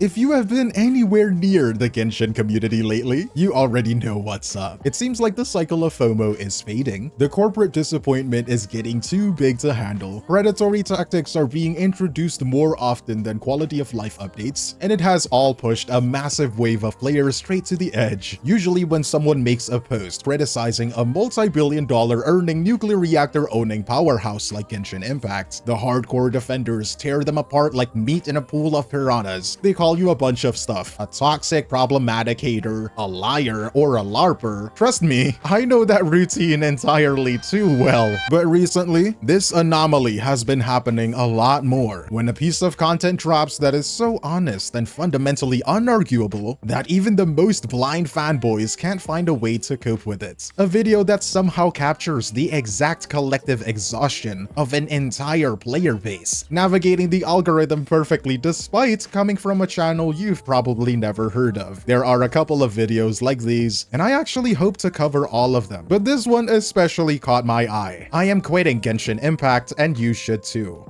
If you have been anywhere near the Genshin community lately, you already know what's up. It seems like the cycle of FOMO is fading. The corporate disappointment is getting too big to handle. Predatory tactics are being introduced more often than quality of life updates, and it has all pushed a massive wave of players straight to the edge. Usually when someone makes a post criticizing a multi-billion-dollar earning nuclear reactor owning powerhouse like Genshin Impact, the hardcore defenders tear them apart like meat in a pool of piranhas. They call you a bunch of stuff: a toxic, problematic hater, a liar, or a LARPer. Trust me, I know that routine entirely too well. But recently, this anomaly has been happening a lot more. When a piece of content drops that is so honest and fundamentally unarguable that even the most blind fanboys can't find a way to cope with it. A video that somehow captures the exact collective exhaustion of an entire player base, navigating the algorithm perfectly despite coming from a channel you've probably never heard of. There are a couple of videos like these, and I actually hope to cover all of them, but this one especially caught my eye. I am quitting Genshin Impact, and you should too.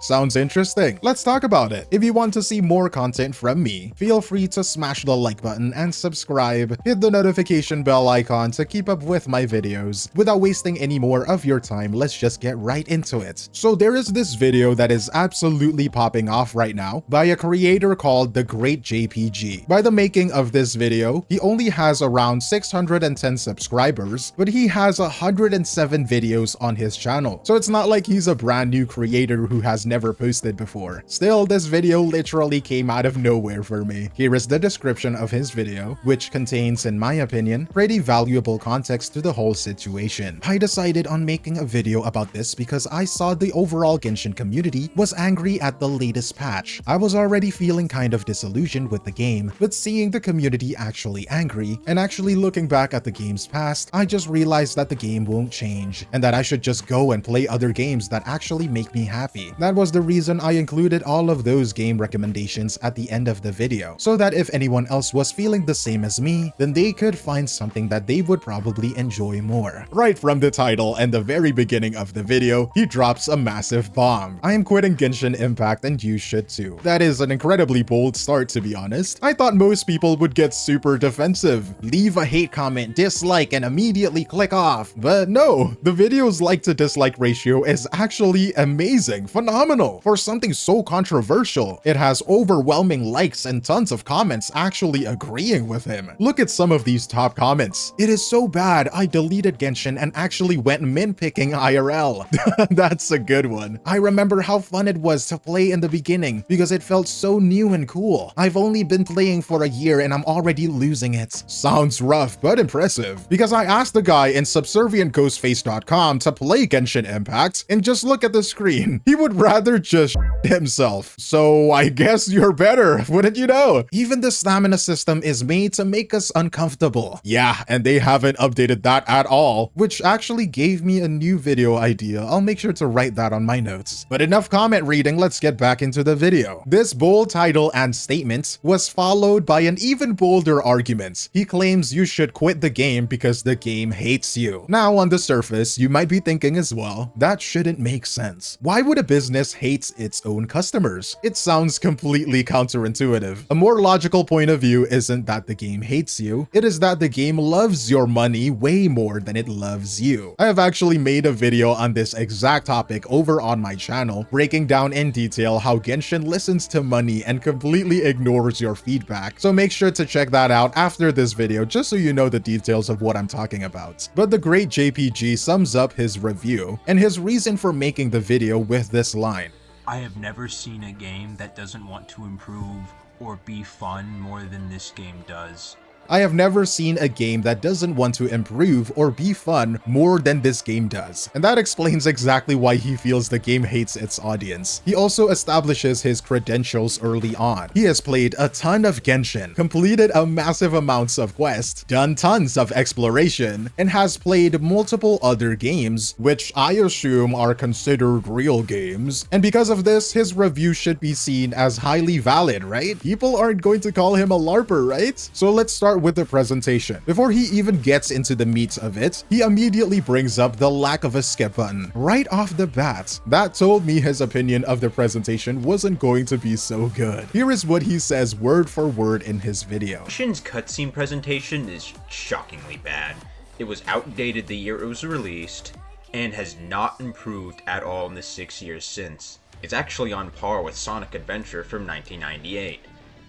Sounds interesting. Let's talk about it. If you want to see more content from me, feel free to smash the like button and subscribe. Hit the notification bell icon to keep up with my videos. Without wasting any more of your time, let's just get right into it. So there is this video that is absolutely popping off right now by a creator called the Great JPG. By the making of this video, he only has around 610 subscribers, but he has 107 videos on his channel. So it's not like he's a brand new creator who has never posted before. Still, this video literally came out of nowhere for me. Here is the description of his video, which contains, in my opinion, pretty valuable context to the whole situation. I decided on making a video about this because I saw the overall Genshin community was angry at the latest patch. I was already feeling kind of disillusioned with the game, but seeing the community actually angry and actually looking back at the game's past, I just realized that the game won't change and that I should just go and play other games that actually make me happy. That was the reason I included all of those game recommendations at the end of the video, so that if anyone else was feeling the same as me, then they could find something that they would probably enjoy more. Right from the title and the very beginning of the video, he drops a massive bomb. I am quitting Genshin Impact, and you should too. That is an incredibly bold start, to be honest. I thought most people would get super defensive, leave a hate comment, dislike, and immediately click off. But no, the video's like to dislike ratio is actually amazing, phenomenal. For something so controversial, it has overwhelming likes and tons of comments actually agreeing with him. Look at some of these top comments. "It is so bad, I deleted Genshin and actually went min-picking IRL." That's a good one. "I remember how fun it was to play in the beginning because it felt so new and cool. I've only been playing for a year and I'm already losing it." Sounds rough, but impressive. Because I asked the guy in subservientghostface.com to play Genshin Impact, and just look at the screen. He would rather just himself. So I guess you're better, wouldn't you know? Even the stamina system is made to make us uncomfortable. Yeah, and they haven't updated that at all, which actually gave me a new video idea. I'll make sure to write that on my notes. But enough comment reading, let's get back into the video. This bold title and statement was followed by an even bolder argument. He claims you should quit the game because the game hates you. Now, on the surface, you might be thinking as well, that shouldn't make sense. Why would a business hate its own customers? It sounds completely counterintuitive. A more logical point of view isn't that the game hates you, it is that the game loves your money way more than it loves you. I have actually made a video on this exact topic over on my channel, breaking down in detail how Genshin listens to money and completely ignores your feedback, so make sure to check that out after this video just so you know the details of what I'm talking about. But the Great JPG sums up his review and his reason for making the video with this line. "I have never seen a game that doesn't want to improve or be fun more than this game does. I have never seen a game that doesn't want to improve or be fun more than this game does." And that explains exactly why he feels the game hates its audience. He also establishes his credentials early on. He has played a ton of Genshin, completed a massive amounts of quests, done tons of exploration, and has played multiple other games, which I assume are considered real games. And because of this, his review should be seen as highly valid, right? People aren't going to call him a LARPer, right? So let's start start with the presentation. Before he even gets into the meat of it, he immediately brings up the lack of a skip button right off the bat. That told me his opinion of the presentation wasn't going to be so good. Here is what he says word for word in his video. Genshin's cutscene presentation is shockingly bad. It was outdated the year it was released, and has not improved at all in the 6 years since. It's actually on par with Sonic Adventure from 1998.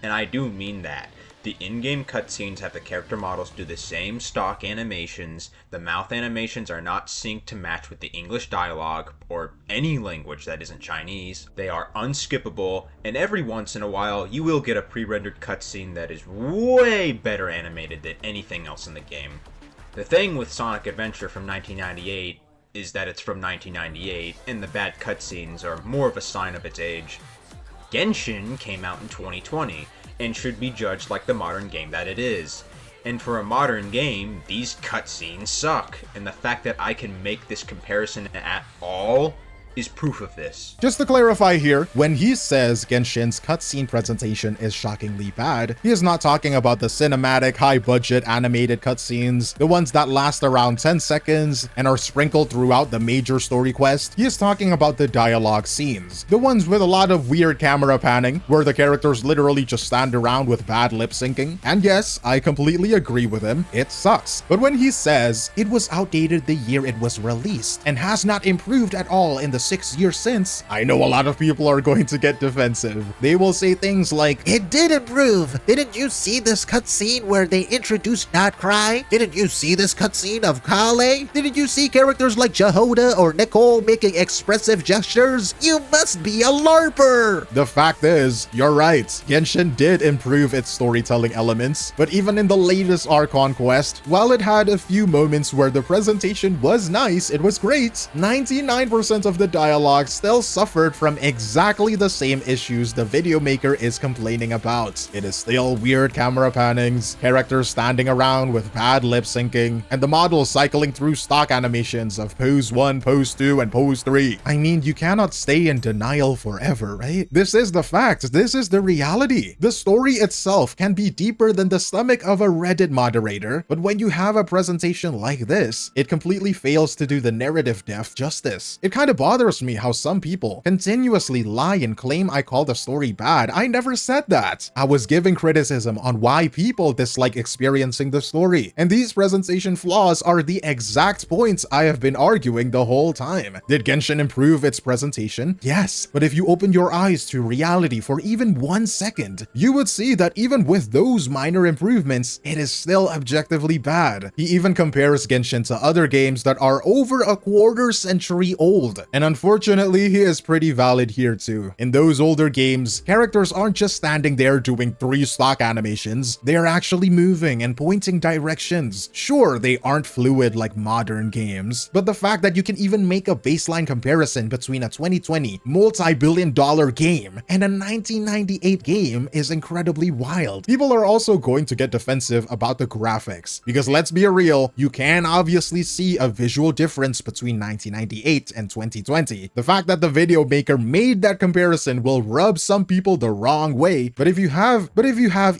And I do mean that. The in-game cutscenes have the character models do the same stock animations, the mouth animations are not synced to match with the English dialogue, or any language that isn't Chinese. They are unskippable, and every once in a while you will get a pre-rendered cutscene that is way better animated than anything else in the game. The thing with Sonic Adventure from 1998 is that it's from 1998, and the bad cutscenes are more of a sign of its age. Genshin came out in 2020, and should be judged like the modern game that it is. And for a modern game, these cutscenes suck, and the fact that I can make this comparison at all is proof of this. Just to clarify here, when he says Genshin's cutscene presentation is shockingly bad, he is not talking about the cinematic, high-budget animated cutscenes, the ones that last around 10 seconds and are sprinkled throughout the major story quest. He is talking about the dialogue scenes, the ones with a lot of weird camera panning, where the characters literally just stand around with bad lip syncing. And yes, I completely agree with him, it sucks. But when he says it was outdated the year it was released and has not improved at all in the 6 years since, I know a lot of people are going to get defensive. They will say things like, "It did improve. Didn't you see this cutscene where they introduced Not Cry? Didn't you see this cutscene of 𝗖cie? Didn't you see characters like 𝗖𝗆𝗆𝗵𝗁 or Nicole making expressive gestures? You must be a LARPer." The fact is, you're right. Genshin did improve its storytelling elements, but even in the latest Archon quest, while it had a few moments where the presentation was nice, it was great, 99% of the dialogue still suffered from exactly the same issues the video maker is complaining about. It is still weird camera pannings, characters standing around with bad lip syncing, and the models cycling through stock animations of pose 1, pose 2, and pose 3. I mean, you cannot stay in denial forever, right? This is the fact. This is the reality. The story itself can be deeper than the stomach of a Reddit moderator, but when you have a presentation like this, it completely fails to do the narrative depth justice. It kind of bothers me how some people continuously lie and claim I call the story bad. I never said that. I was giving criticism on why people dislike experiencing the story, and these presentation flaws are the exact points I have been arguing the whole time. Did Genshin improve its presentation? Yes, but if you open your eyes to reality for even 1 second, you would see that even with those minor improvements, it is still objectively bad. He even compares Genshin to other games that are over a quarter century old, and unfortunately, he is pretty valid here too. In those older games, characters aren't just standing there doing 3 stock animations, they are actually moving and pointing directions. Sure, they aren't fluid like modern games, but the fact that you can even make a baseline comparison between a 2020 multi-billion-dollar game and a 1998 game is incredibly wild. People are also going to get defensive about the graphics, because let's be real, you can obviously see a visual difference between 1998 and 2020. The fact that the video maker made that comparison will rub some people the wrong way, but if you have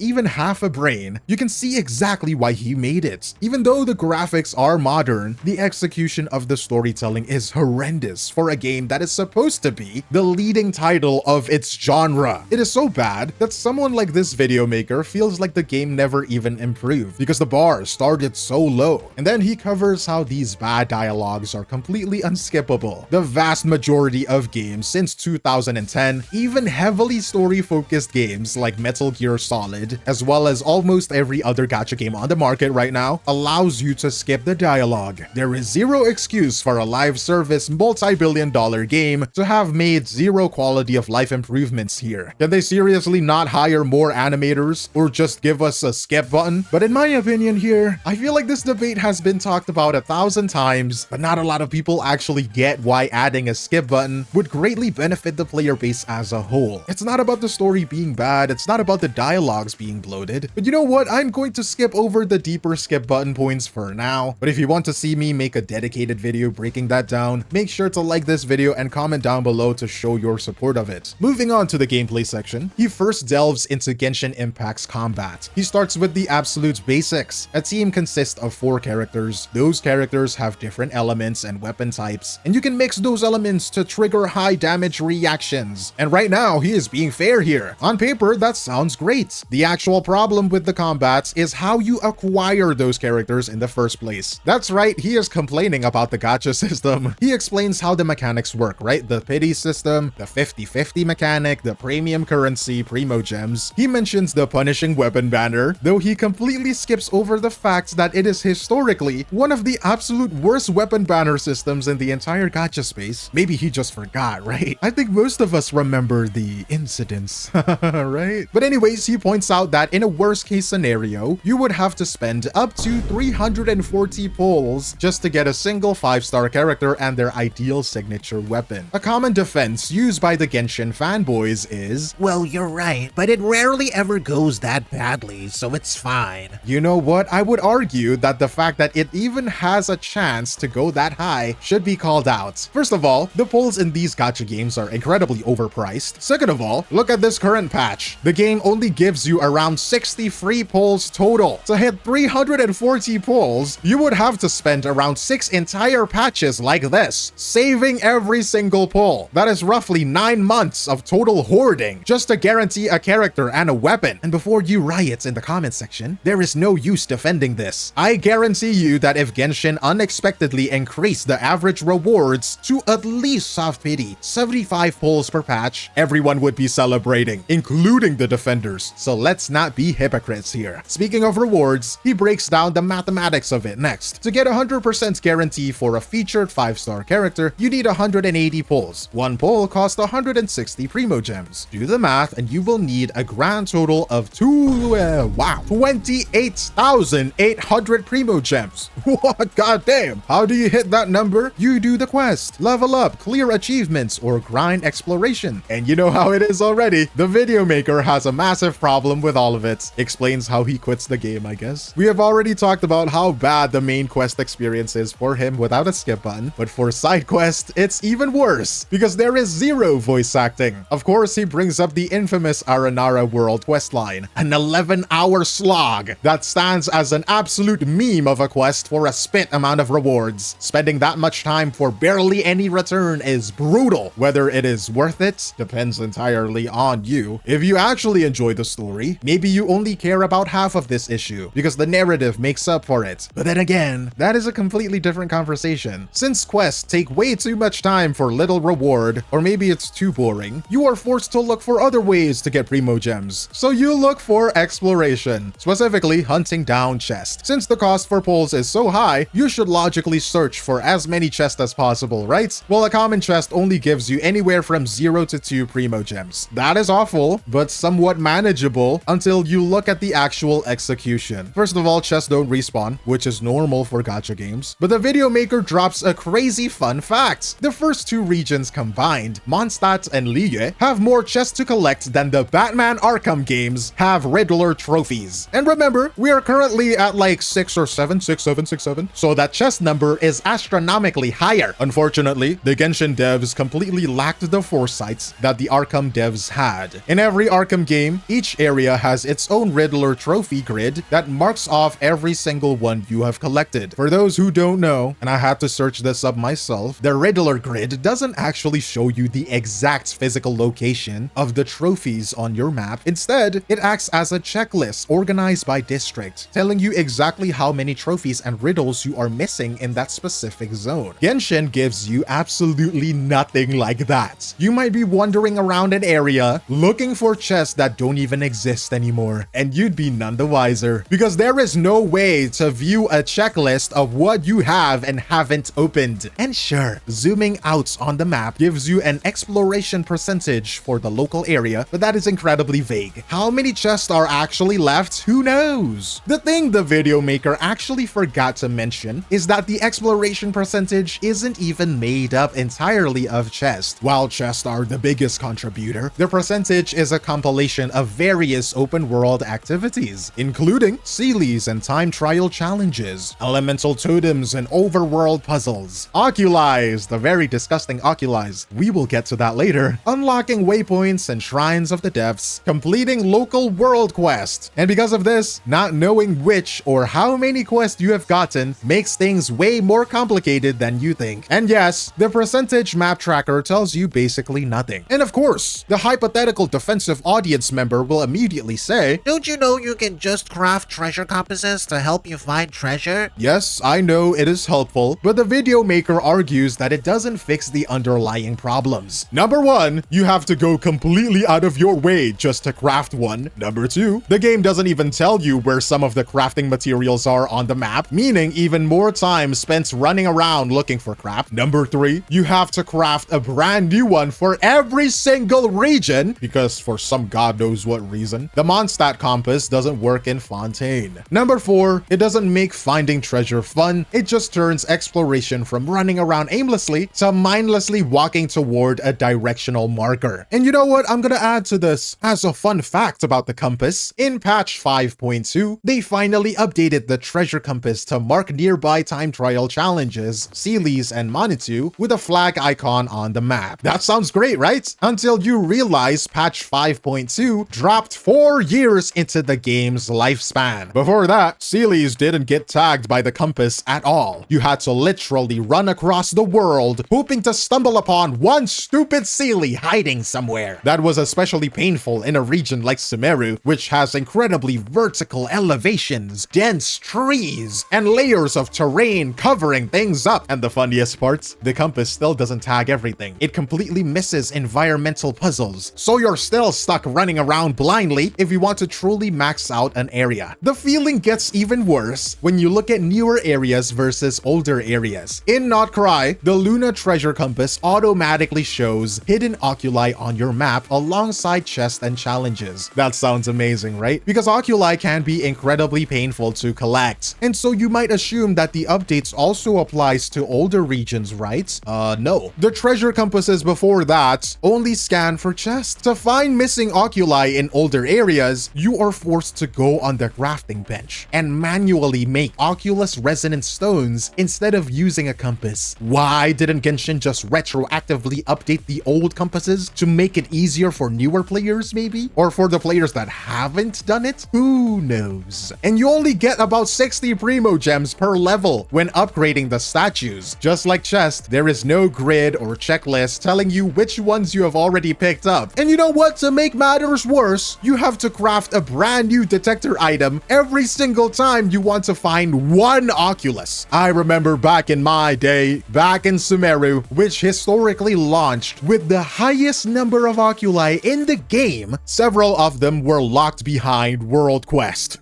even half a brain, you can see exactly why he made it. Even though the graphics are modern, the execution of the storytelling is horrendous for a game that is supposed to be the leading title of its genre. It is so bad that someone like this video maker feels like the game never even improved because the bar started so low. And then he covers how these bad dialogues are completely unskippable. The vast majority of games since 2010, even heavily story-focused games like Metal Gear Solid, as well as almost every other gacha game on the market right now, allows you to skip the dialogue. There is zero excuse for a live service multi-billion-dollar game to have made zero quality of life improvements here. Can they seriously not hire more animators or just give us a skip button? But in my opinion here, I feel like this debate has been talked about 1,000 times, but not a lot of people actually get why adding adding a skip button would greatly benefit the player base as a whole. It's not about the story being bad, it's not about the dialogues being bloated, but you know what? I'm going to skip over the deeper skip button points for now. But if you want to see me make a dedicated video breaking that down, make sure to like this video and comment down below to show your support of it. Moving on to the gameplay section, he first delves into Genshin Impact's combat. He starts with the absolute basics. A team consists of 4 characters. Those characters have different elements and weapon types, and you can mix those elements to trigger high damage reactions. And right now, he is being fair here. On paper, that sounds great. The actual problem with the combats is how you acquire those characters in the first place. That's right, he is complaining about the gacha system. He explains how the mechanics work, right? The pity system, the 50-50 mechanic, the premium currency, primo gems. He mentions the punishing weapon banner, though he completely skips over the fact that it is historically one of the absolute worst weapon banner systems in the entire gacha space. Maybe he just forgot, right? I think most of us remember the incidents, right? But anyways, he points out that in a worst case scenario, you would have to spend up to 340 pulls just to get a single 5-star character and their ideal signature weapon. A common defense used by the Genshin fanboys is, Well, you're right, but it rarely ever goes that badly, so it's fine. you know what? I would argue that the fact that it even has a chance to go that high should be called out. First of all, the pulls in these gacha games are incredibly overpriced. Second of all, look at this current patch. The game only gives you around 60 free pulls total. To hit 340 pulls, you would have to spend around 6 entire patches like this, saving every single pull. That is roughly 9 months of total hoarding just to guarantee a character and a weapon. And before you riot in the comment section, there is no use defending this. I guarantee you that if Genshin unexpectedly increased the average rewards to at least soft pity 75 pulls per patch, everyone would be celebrating, including the defenders. So let's not be hypocrites here. Speaking of rewards, he breaks down the mathematics of it next. To get 100% guarantee for a featured 5-star character, you need 180 pulls. One pull costs 160 primo gems. Do the math and you will need a grand total of 28,800 primo gems. What? Goddamn! How do you hit that number? You do the quest, level up, clear achievements, or grind exploration. And you know how it is already. The video maker has a massive problem with all of it. Explains how he quits the game, I guess. We have already talked about how bad the main quest experience is for him without a skip button, but for side quest, it's even worse because there is 0 voice acting. Of course, he brings up the infamous Aranara World questline, an 11-hour slog that stands as an absolute meme of a quest for a spit amount of rewards. Spending that much time for barely any return is brutal. Whether it is worth it depends entirely on you. If you actually enjoy the story, maybe you only care about half of this issue because the narrative makes up for it. But then again, that is a completely different conversation. Since quests take way too much time for little reward, or maybe it's too boring, you are forced to look for other ways to get primo gems. So you look for exploration, specifically hunting down chests. Since the cost for pulls is so high, you should logically search for as many chests as possible, right? Well, a common chest only gives you anywhere from 0 to 2 primo gems. That is awful, but somewhat manageable until you look at the actual execution. First of all, chests don't respawn, which is normal for gacha games. But the video maker drops a crazy fun fact. The first 2 regions combined, Mondstadt and 𝗖cie, have more chests to collect than the Batman Arkham games have Riddler trophies. And remember, we are currently at like 6 or 7, 6, 7, 6, 7. So that chest number is astronomically higher. Unfortunately, the Genshin devs completely lacked the foresight that the Arkham devs had. In every Arkham game, each area has its own Riddler trophy grid that marks off every single one you have collected. For those who don't know, and I had to search this up myself, the Riddler grid doesn't actually show you the exact physical location of the trophies on your map. Instead, it acts as a checklist organized by district, telling you exactly how many trophies and riddles you are missing in that specific zone. Genshin gives you absolutely nothing like that. You might be wandering around an area looking for chests that don't even exist anymore, and you'd be none the wiser because there is no way to view a checklist of what you have and haven't opened. And sure, zooming out on the map gives you an exploration percentage for the local area, but that is incredibly vague. How many chests are actually left? Who knows? The thing the video maker actually forgot to mention is that the exploration percentage isn't even made made up entirely of chests. While chests are the biggest contributor, the percentage is a compilation of various open world activities, including 𝗖𝗍𝗿𝗵𝗁 and time trial challenges, elemental totems and overworld puzzles, 𝗖cie𝗽𝗆𝗆𝗆, the very disgusting 𝗖cie𝗽𝗆𝗆, we will get to that later, unlocking waypoints and shrines of the depths, completing local world quests. And because of this, not knowing which or how many quests you have gotten makes things way more complicated than you think. And yes, the percentage map tracker tells you basically nothing. And of course, the hypothetical defensive audience member will immediately say, Don't you know you can just craft treasure compasses to help you find treasure? yes, I know it is helpful, but the video maker argues that it doesn't fix the underlying problems. Number 1, you have to go completely out of your way just to craft one. Number 2, the game doesn't even tell you where some of the crafting materials are on the map, meaning even more time spent running around looking for crap. Number 3, you have to craft a brand new one for every single region, because for some god knows what reason, the Mondstadt compass doesn't work in Fontaine. Number 4, it doesn't make finding treasure fun, it just turns exploration from running around aimlessly to mindlessly walking toward a directional marker. And you know what, I'm gonna add to this. As a fun fact about the compass, in patch 5.2, they finally updated the treasure compass to mark nearby time trial challenges, 𝗖𝗍𝗍𝗆𝗆 and 𝗏𝗏𝗏 with a flag icon on the map. That sounds great, right? Until you realize patch 5.2 dropped 4 years into the game's lifespan. Before that, 𝗖𝗍𝗍𝗆𝗏 didn't get tagged by the compass at all. You had to literally run across the world hoping to stumble upon one stupid 𝗖𝗍𝗍𝗆 hiding somewhere. That was especially painful in a region like Sumeru, which has incredibly vertical elevations, dense trees, and layers of terrain covering things up. And the funniest part, the compass still doesn't tag everything. It completely misses environmental puzzles, so you're still stuck running around blindly if you want to truly max out an area. The feeling gets even worse when you look at newer areas versus older areas. In Not Cry, the Luna treasure compass automatically shows hidden oculi on your map alongside chests and challenges. That sounds amazing, right? Because oculi can be incredibly painful to collect, and so you might assume that the updates also applies to older regions, right? No. The treasure compasses before that only scan for chests. To find missing oculi in older areas, you are forced to go on the crafting bench and manually make oculus resonant stones instead of using a compass. Why didn't Genshin just retroactively update the old compasses to make it easier for newer players, maybe? Or for the players that haven't done it? Who knows? And you only get about 60 primo gems per level when upgrading the statues. Just like chest, there is no grid or checklist telling you which ones you have already picked up. And you know what? To make matters worse, you have to craft a brand new detector item every single time you want to find one oculus. I remember back in my day, back in Sumeru, which historically launched with the highest number of oculi in the game, several of them were locked behind World Quest.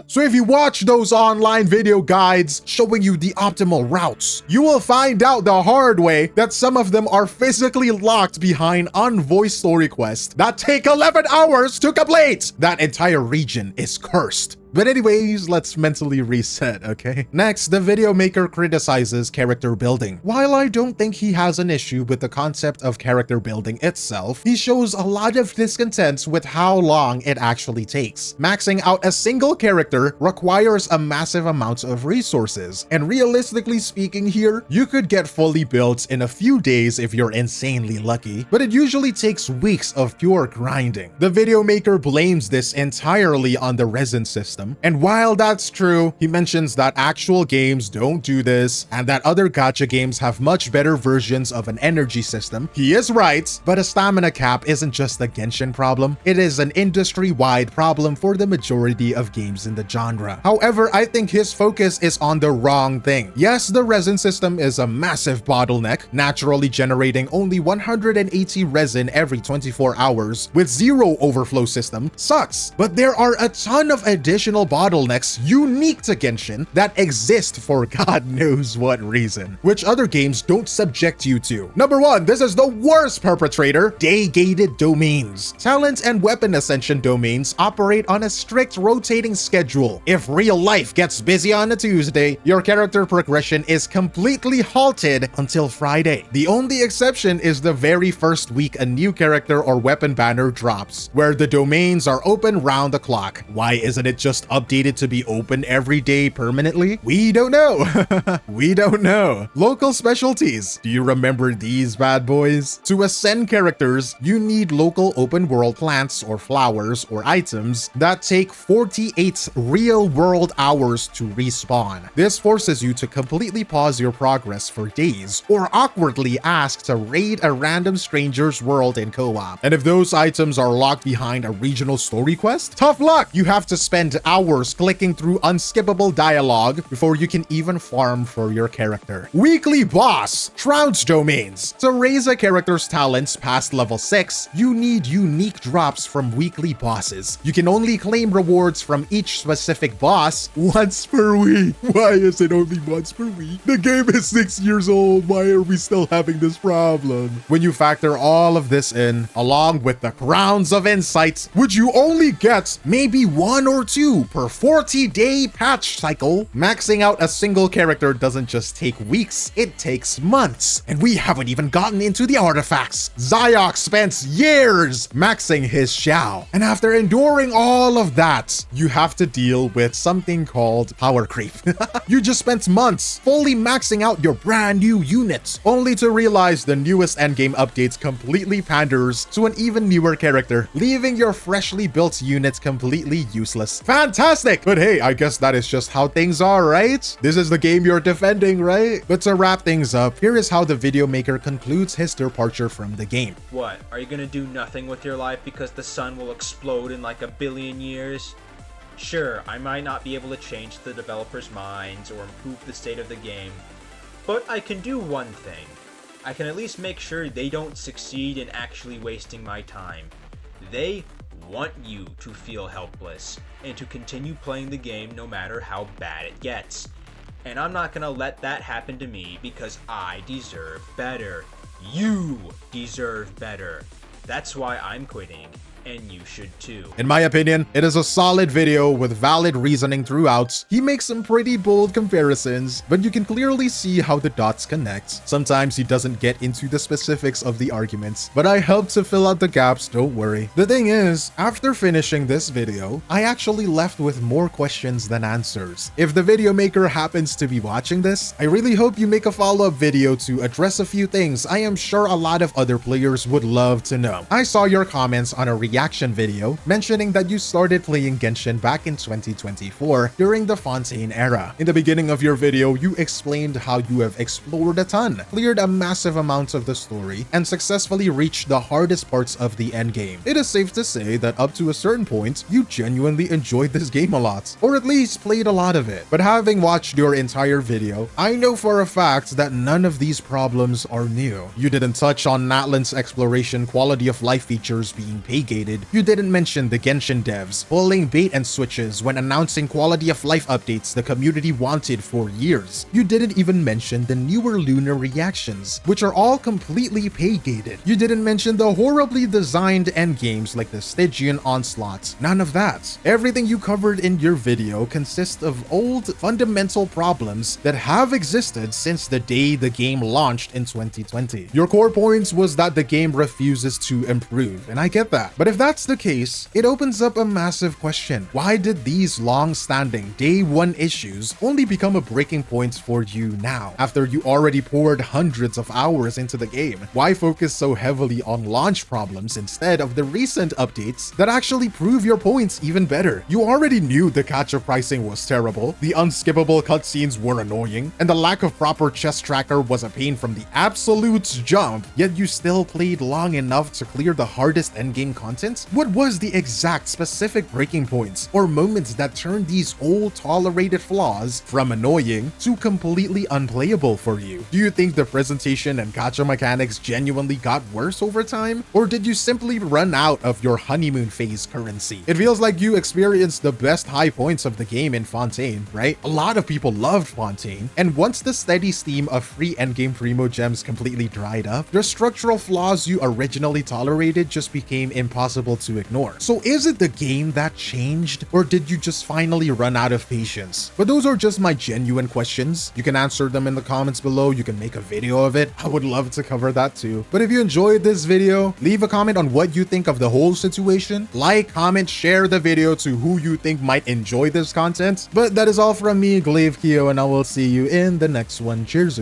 So if you watch those online video guides showing you the optimal routes, you will find out the hard way that some of them are physically locked behind unvoiced story quests that take 11 hours to complete. That entire region is cursed. But anyways, let's mentally reset, okay? Next, the video maker criticizes character building. While I don't think he has an issue with the concept of character building itself, he shows a lot of discontent with how long it actually takes. Maxing out a single character requires a massive amount of resources, and realistically speaking here, you could get fully built in a few days if you're insanely lucky, but it usually takes weeks of pure grinding. The video maker blames this entirely on the resin system. And while that's true, he mentions that actual games don't do this and that other gacha games have much better versions of an energy system. He is right, but a stamina cap isn't just a Genshin problem. It is an industry-wide problem for the majority of games in the genre. However, I think his focus is on the wrong thing. Yes, the resin system is a massive bottleneck, naturally generating only 180 resin every 24 hours with zero overflow system sucks, but there are a ton of additional additional bottlenecks unique to Genshin that exist for God knows what reason, which other games don't subject you to. Number 1, this is the worst perpetrator: day-gated domains. Talent and weapon ascension domains operate on a strict rotating schedule. If real life gets busy on a Tuesday, your character progression is completely halted until Friday. The only exception is the very first week a new character or weapon banner drops, where the domains are open round the clock. Why isn't it just updated to be open every day permanently? We don't know. We don't know. Local specialties. Do you remember these bad boys? To ascend characters, you need local open world plants or flowers or items that take 48 real-world hours to respawn. This forces you to completely pause your progress for days, or awkwardly ask to raid a random stranger's world in co-op. And if those items are locked behind a regional story quest, tough luck! You have to spend hours clicking through unskippable dialogue before you can even farm for your character. Weekly boss, Shroud's domains. To raise a character's talents past level 6, you need unique drops from weekly bosses. You can only claim rewards from each specific boss once per week. Why is it only once per week? The game is 6 years old. Why are we still having this problem? When you factor all of this in, along with the crowns of insights, would you only get maybe 1 or 2 per 40-day patch cycle? Maxing out a single character doesn't just take weeks, it takes months. And we haven't even gotten into the artifacts. Xiok spent years maxing his Xiao. And after enduring all of that, you have to deal with something called power creep. You just spent months fully maxing out your brand new units, only to realize the newest endgame updates completely panders to an even newer character, leaving your freshly built units completely useless. Fantastic! But hey, I guess that is just how things are, right? This is the game you're defending, right? But to wrap things up, here is how the video maker concludes his departure from the game. What, are you gonna do nothing with your life because the sun will explode in like a billion years? Sure, I might not be able to change the developers' minds or improve the state of the game, but I can do one thing. I can at least make sure they don't succeed in actually wasting my time. They want you to feel helpless and to continue playing the game no matter how bad it gets. And I'm not gonna let that happen to me because I deserve better. You deserve better. That's why I'm quitting. And you should too. In my opinion, it is a solid video with valid reasoning throughout. He makes some pretty bold comparisons, but you can clearly see how the dots connect. Sometimes he doesn't get into the specifics of the arguments, but I help to fill out the gaps, don't worry. The thing is, after finishing this video, I actually left with more questions than answers. If the video maker happens to be watching this, I really hope you make a follow-up video to address a few things I am sure a lot of other players would love to know. I saw your comments on a reaction video mentioning that you started playing Genshin back in 2024 during the Fontaine era. In the beginning of your video, you explained how you have explored a ton, cleared a massive amount of the story, and successfully reached the hardest parts of the endgame. It is safe to say that up to a certain point, you genuinely enjoyed this game a lot, or at least played a lot of it. But having watched your entire video, I know for a fact that none of these problems are new. You didn't touch on Natlan's exploration quality of life features being pay-gated. You didn't mention the Genshin devs pulling bait and switches when announcing quality of life updates the community wanted for years. You didn't even mention the newer lunar reactions, which are all completely pay-gated. You didn't mention the horribly designed endgames like the Stygian Onslaught. None of that. Everything you covered in your video consists of old, fundamental problems that have existed since the day the game launched in 2020. Your core points was that the game refuses to improve, and I get that. But if that's the case, it opens up a massive question. Why did these long-standing day one issues only become a breaking point for you now, after you already poured hundreds of hours into the game? Why focus so heavily on launch problems instead of the recent updates that actually prove your points even better? You already knew the gacha pricing was terrible, the unskippable cutscenes were annoying, and the lack of proper chest tracker was a pain from the absolute jump, yet you still played long enough to clear the hardest endgame content. content? What was the exact specific breaking points or moments that turned these old tolerated flaws from annoying to completely unplayable for you? Do you think the presentation and gacha mechanics genuinely got worse over time? Or did you simply run out of your honeymoon phase currency? It feels like you experienced the best high points of the game in Fontaine, right? A lot of people loved Fontaine, and once the steady steam of free endgame primo gems completely dried up, the structural flaws you originally tolerated just became impossible to ignore. So is it the game that changed, or did you just finally run out of patience? But those are just my genuine questions. You can answer them in the comments below. You can make a video of it. I would love to cover that too. But if you enjoyed this video, leave a comment on what you think of the whole situation. Like, comment, share the video to who you think might enjoy this content. But that is all from me, 𝗖𝗍𝗆𝗆, and I will see you in the next one. Cheers.